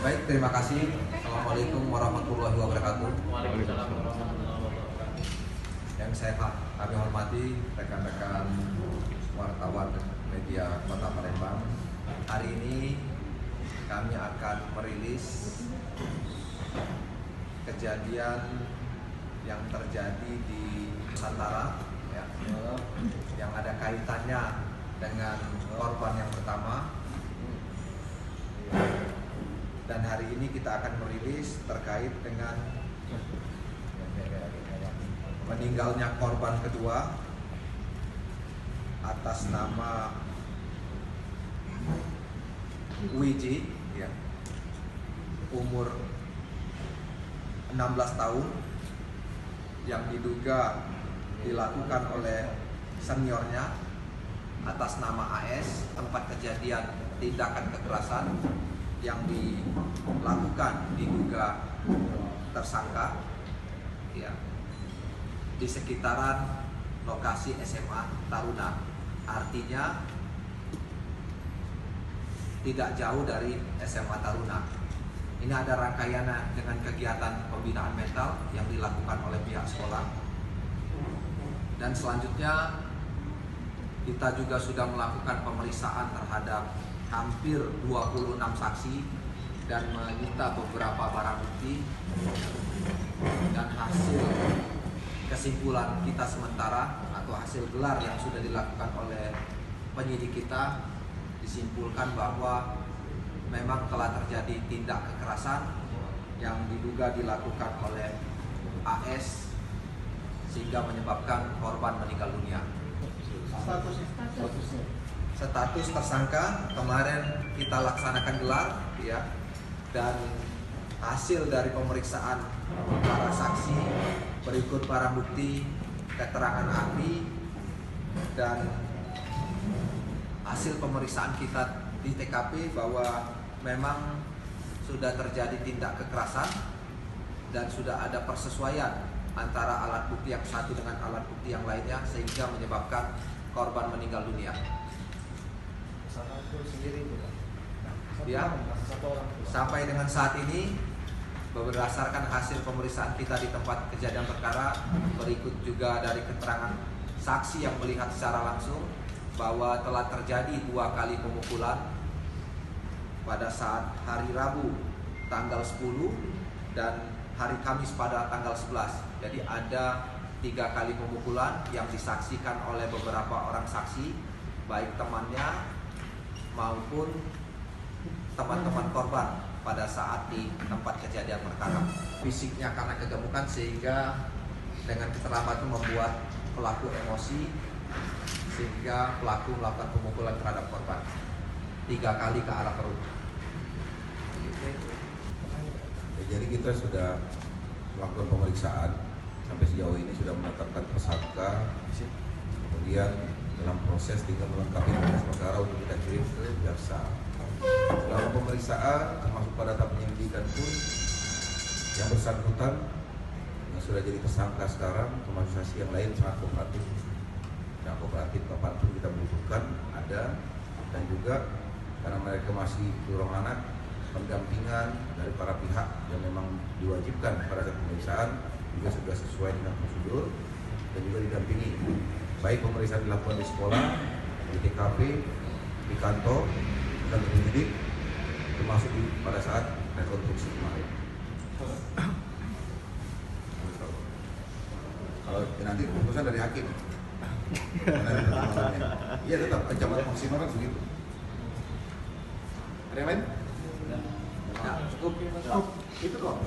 Baik, terima kasih. Assalamualaikum warahmatullahi wabarakatuh. Waalaikumsalam warahmatullahi wabarakatuh. Yang kami hormati rekan-rekan wartawan media Kota Palembang. Hari ini kami akan merilis kejadian yang terjadi di Nusantara, ya, yang ada kaitannya dengan korban yang pertama. Dan hari ini kita akan merilis terkait dengan meninggalnya korban kedua atas nama WJ, ya, umur 16 tahun, yang diduga dilakukan oleh seniornya atas nama AS. Tempat kejadian tindakan kekerasan yang dilakukan diduga tersangka, ya, di sekitaran lokasi SMA Taruna, artinya tidak jauh dari SMA Taruna. Ini ada rangkaiannya dengan kegiatan pembinaan mental yang dilakukan oleh pihak sekolah. Dan selanjutnya kita juga sudah melakukan pemeriksaan terhadap hampir 26 saksi dan menyita beberapa barang bukti. Dan hasil kesimpulan kita sementara atau hasil gelar yang sudah dilakukan oleh penyidik kita disimpulkan bahwa memang telah terjadi tindak kekerasan yang diduga dilakukan oleh AS sehingga menyebabkan korban meninggal dunia. Status tersangka kemarin kita laksanakan gelar, ya, dan hasil dari pemeriksaan para saksi berikut barang bukti, keterangan ahli, dan hasil pemeriksaan kita di TKP bahwa memang sudah terjadi tindak kekerasan dan sudah ada persesuaian antara alat bukti yang satu dengan alat bukti yang lainnya sehingga menyebabkan korban meninggal dunia. Ya, sampai dengan saat ini berdasarkan hasil pemeriksaan kita di tempat kejadian perkara, berikut juga dari keterangan saksi yang melihat secara langsung bahwa telah terjadi 2 kali pemukulan pada saat hari Rabu tanggal 10 dan hari Kamis pada tanggal 11. Jadi ada 3 kali pemukulan yang disaksikan oleh beberapa orang saksi, baik temannya maupun teman-teman korban pada saat di tempat kejadian perkara. Fisiknya karena kegemukan sehingga dengan keterlambatan membuat pelaku emosi sehingga pelaku melakukan pemukulan terhadap korban 3 kali ke arah perut. Jadi kita sudah melakukan pemeriksaan sampai sejauh ini sudah menetapkan tersangka, kemudian dalam proses tinggal melengkapi berkas perkara untuk kita kirim ke jaksa. Dalam pemeriksaan termasuk pada tahap penyelidikan pun yang bersangkutan yang sudah jadi tersangka sekarang termasuk saksi yang lain sangat kooperatif. Yang kooperatif kapanpun kita membutuhkan ada, dan juga karena mereka masih kurang anak, pendampingan dari para pihak yang memang diwajibkan pada saat pemeriksaan juga sudah sesuai dengan prosedur dan juga didampingi. Baik pemeriksaan dilakukan di sekolah, di TKP, di kantor, dan penyidik, termasuk pada saat rekonstruksi kemarin. Kalau nanti keputusan dari hakim, iya tetap ancaman maksimal kan begitu. Ada yang lain? Nah, cukup. Itu kok.